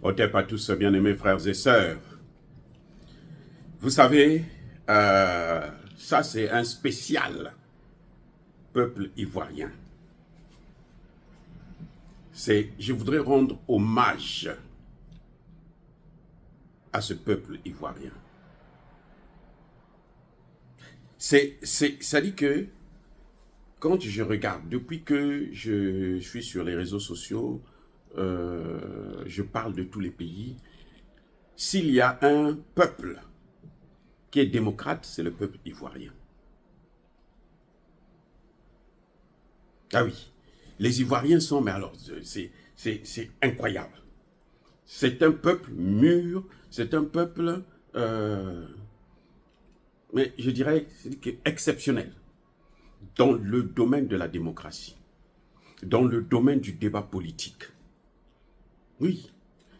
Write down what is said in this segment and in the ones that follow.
Otep à tous, bien-aimés frères et sœurs. Vous savez, ça c'est un spécial peuple ivoirien. Je voudrais rendre hommage à ce peuple ivoirien. Ça dit que quand je regarde, depuis que je suis sur les réseaux sociaux, je parle de tous les pays. S'il y a un peuple qui est démocrate, c'est le peuple ivoirien. Ah oui, les Ivoiriens sont, mais alors, c'est incroyable. C'est un peuple mûr, c'est un peuple, mais je dirais, exceptionnel dans le domaine de la démocratie, dans le domaine du débat politique. Oui,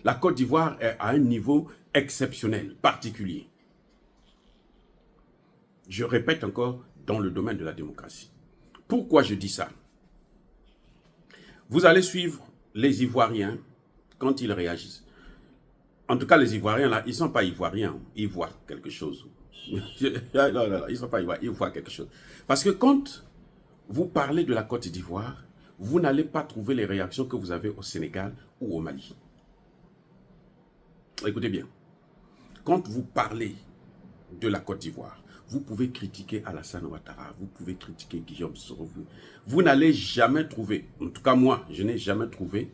la Côte d'Ivoire est à un niveau exceptionnel, particulier. Je répète encore, dans le domaine de la démocratie. Pourquoi je dis ça? Vous allez suivre les Ivoiriens quand ils réagissent. En tout cas, les Ivoiriens, là, ils ne sont pas Ivoiriens. Ils voient quelque chose. Non, ils ne sont pas Ivoiriens, ils voient quelque chose. Parce que quand vous parlez de la Côte d'Ivoire, vous n'allez pas trouver les réactions que vous avez au Sénégal ou au Mali. Écoutez bien. Quand vous parlez de la Côte d'Ivoire, vous pouvez critiquer Alassane Ouattara, vous pouvez critiquer Guillaume Soro. Vous n'allez jamais trouver, en tout cas moi, je n'ai jamais trouvé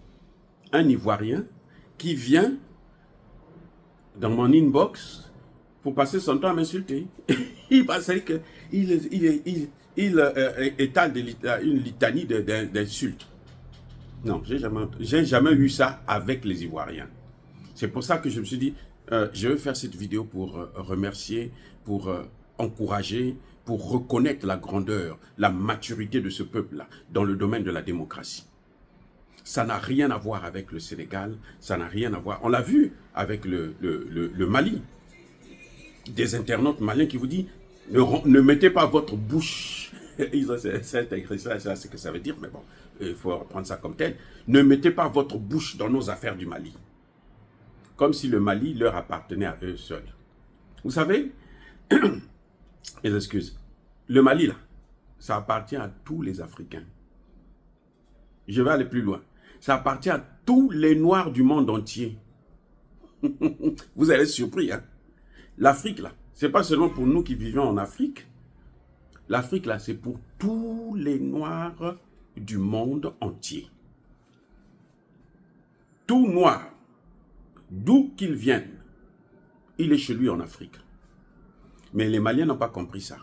un Ivoirien qui vient dans mon inbox pour passer son temps à m'insulter. Il étale une litanie d'insultes. Non, j'ai jamais eu ça avec les Ivoiriens. C'est pour ça que je me suis dit, je vais faire cette vidéo pour remercier, pour encourager, pour reconnaître la grandeur, la maturité de ce peuple-là dans le domaine de la démocratie. Ça n'a rien à voir avec le Sénégal, ça n'a rien à voir. On l'a vu avec le Mali. Des internautes maliens qui vous disent ne mettez pas votre bouche. C'est écrit ça, c'est ce que ça veut dire, mais bon, il faut reprendre ça comme tel. Ne mettez pas votre bouche dans nos affaires du Mali. Comme si le Mali leur appartenait à eux seuls. Vous savez, les excuses, le Mali, là, ça appartient à tous les Africains. Je vais aller plus loin. Ça appartient à tous les Noirs du monde entier. Vous allez être surpris, hein. L'Afrique, là, c'est pas seulement pour nous qui vivons en Afrique. L'Afrique, là, c'est pour tous les Noirs du monde entier. Tout Noir, d'où qu'il vienne, il est chez lui en Afrique. Mais les Maliens n'ont pas compris ça.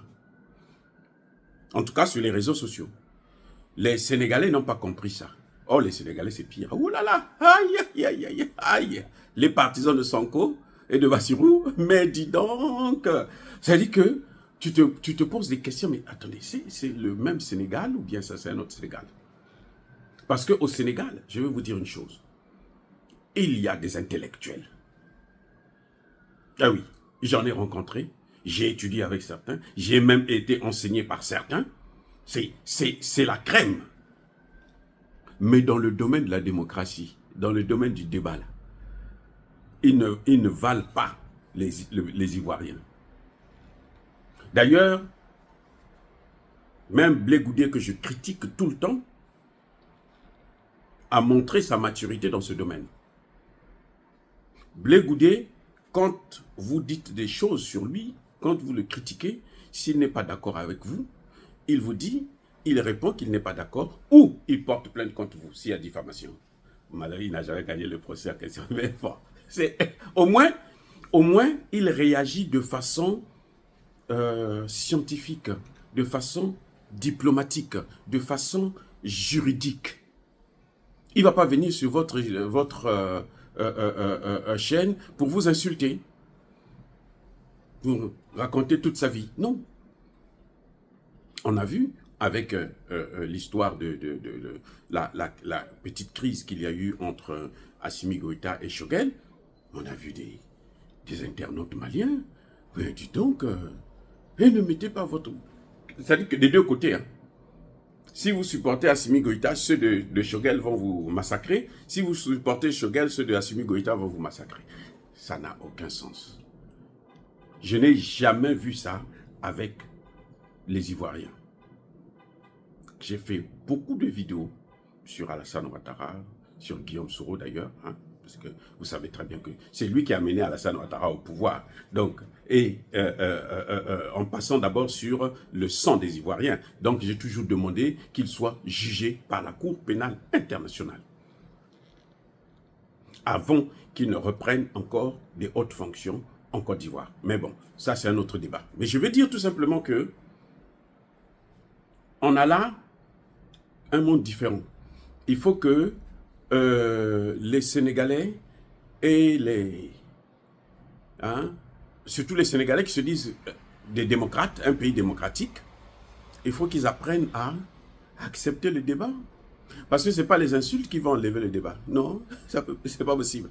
En tout cas, sur les réseaux sociaux. Les Sénégalais n'ont pas compris ça. Oh, les Sénégalais, c'est pire. Ouh là là, aïe, aïe, aïe, aïe, aïe. Les partisans de Sonko et de Bassirou, mais dis donc, ça dit que tu te poses des questions, mais attendez, c'est le même Sénégal ou bien ça c'est un autre Sénégal? Parce qu'au Sénégal, je vais vous dire une chose, il y a des intellectuels. Ah oui, j'en ai rencontré, j'ai étudié avec certains, j'ai même été enseigné par certains, c'est la crème. Mais dans le domaine de la démocratie, dans le domaine du débat, là, ils ne valent pas les Ivoiriens. D'ailleurs, même Blé Goudé, que je critique tout le temps, a montré sa maturité dans ce domaine. Blé Goudé, quand vous dites des choses sur lui, quand vous le critiquez, s'il n'est pas d'accord avec vous, il vous dit, il répond qu'il n'est pas d'accord ou il porte plainte contre vous s'il y a diffamation. Malheureusement, il n'a jamais gagné le procès à question. Mais bon, au moins, il réagit de façon scientifique, de façon diplomatique, de façon juridique. Il ne va pas venir sur votre chaîne pour vous insulter, pour raconter toute sa vie. Non. On a vu avec l'histoire de la petite crise qu'il y a eu entre Assimi Goïta et Choguel, on a vu des internautes maliens. Mais dis donc, ne mettez pas votre... C'est-à-dire que des deux côtés, hein. Si vous supportez Assimi Goïta, ceux de Choguel vont vous massacrer. Si vous supportez Choguel, ceux de Assimi Goïta vont vous massacrer. Ça n'a aucun sens. Je n'ai jamais vu ça avec les Ivoiriens. J'ai fait beaucoup de vidéos sur Alassane Ouattara, sur Guillaume Soro d'ailleurs, hein, parce que vous savez très bien que c'est lui qui a mené Alassane Ouattara au pouvoir. Donc, en passant d'abord sur le sang des Ivoiriens. Donc, j'ai toujours demandé qu'il soit jugé par la Cour pénale internationale avant qu'il ne reprenne encore des hautes fonctions en Côte d'Ivoire. Mais bon, ça c'est un autre débat. Mais je veux dire tout simplement que on a là un monde différent. Il faut que les Sénégalais et surtout les Sénégalais qui se disent des démocrates, un pays démocratique, il faut qu'ils apprennent à accepter le débat. Parce que ce n'est pas les insultes qui vont enlever le débat. Non, ce n'est pas possible.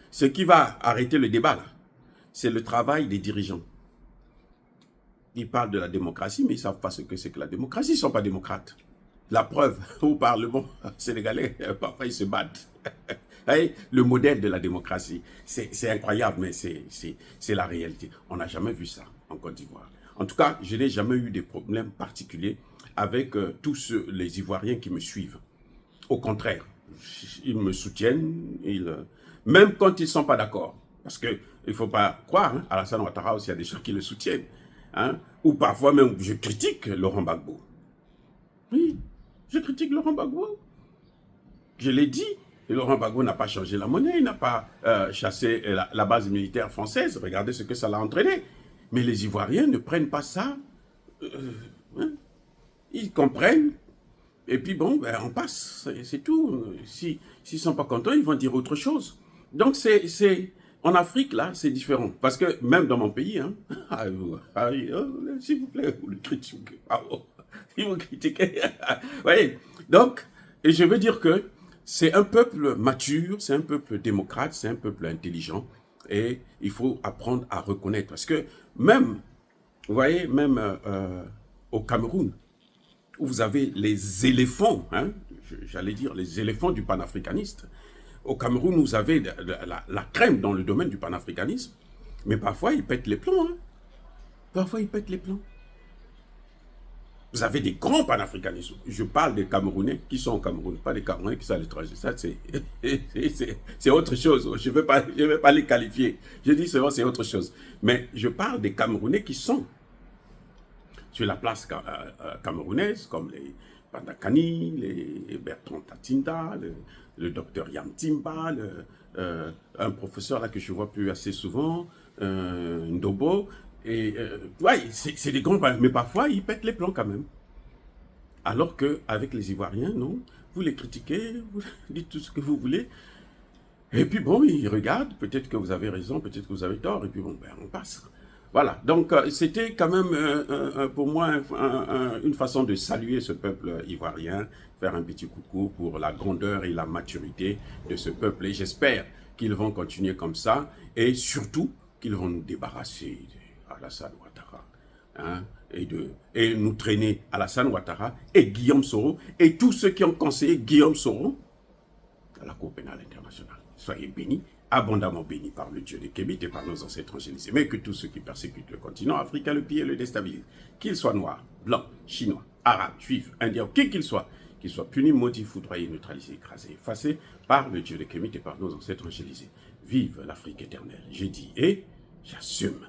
Ce qui va arrêter le débat, là, c'est le travail des dirigeants. Ils parlent de la démocratie, mais ils ne savent pas ce que c'est que la démocratie. Ils ne sont pas démocrates. La preuve, au Parlement sénégalais, parfois ils se battent. Le modèle de la démocratie, c'est incroyable, mais c'est la réalité. On n'a jamais vu ça en Côte d'Ivoire. En tout cas, je n'ai jamais eu de problème particulier avec tous les Ivoiriens qui me suivent. Au contraire, ils me soutiennent, même quand ils ne sont pas d'accord. Parce qu'il ne faut pas croire, hein, Alassane Ouattara aussi, il y a des gens qui le soutiennent. Hein, ou parfois même, je critique Laurent Gbagbo. Oui, je critique Laurent Gbagbo. Je l'ai dit, Laurent Gbagbo n'a pas changé la monnaie, il n'a pas chassé la base militaire française. Regardez ce que ça l'a entraîné. Mais les Ivoiriens ne prennent pas ça. Hein, ils comprennent. Et puis bon, ben, on passe, c'est tout. S'ils ne sont pas contents, ils vont dire autre chose. Donc en Afrique, là, c'est différent. Parce que même dans mon pays, hein, s'il vous plaît, vous le critiquez. Si vous critiquez. Voyez. Donc, et je veux dire que c'est un peuple mature, c'est un peuple démocrate, c'est un peuple intelligent. Et il faut apprendre à reconnaître. Parce que même, vous voyez, même au Cameroun, où vous avez les éléphants, hein, j'allais dire les éléphants du panafricaniste. Au Cameroun, vous avez la crème dans le domaine du panafricanisme, mais parfois ils pètent les plombs. Hein. Parfois ils pètent les plombs. Vous avez des grands panafricanistes. Je parle des Camerounais qui sont au Cameroun, pas des Camerounais qui sont à l'étranger. Ça, c'est autre chose. Je ne vais pas les qualifier. Je dis seulement c'est autre chose. Mais je parle des Camerounais qui sont sur la place camerounaise, comme les Pandakani, les Bertrand Tatinda, le docteur Yam Timba, un professeur là que je vois plus assez souvent, Ndobo. Et ouais, c'est des grands, mais parfois ils pètent les plombs quand même. Alors qu'avec les Ivoiriens, non, vous les critiquez, vous dites tout ce que vous voulez. Et puis bon, ils regardent, peut-être que vous avez raison, peut-être que vous avez tort, et puis bon, ben, on passe. Voilà, donc c'était quand même pour moi une façon de saluer ce peuple ivoirien, faire un petit coucou pour la grandeur et la maturité de ce peuple. Et j'espère qu'ils vont continuer comme ça et surtout qu'ils vont nous débarrasser d'Alassane Ouattara hein, et nous traîner Alassane Ouattara et Guillaume Soro et tous ceux qui ont conseillé Guillaume Soro à la Cour pénale internationale. Soyez bénis. Abondamment bénis par le Dieu de Kémit et par nos ancêtres angélisés, mais que tous ceux qui persécutent le continent africain le pillent et le déstabilisent, qu'ils soient noirs, blancs, chinois, arabes, juifs, indiens, qui qu'ils soient punis, maudits, foudroyés, neutralisés, écrasés, effacés par le Dieu de Kémit et par nos ancêtres angélisés. Vive l'Afrique éternelle, j'ai dit et j'assume.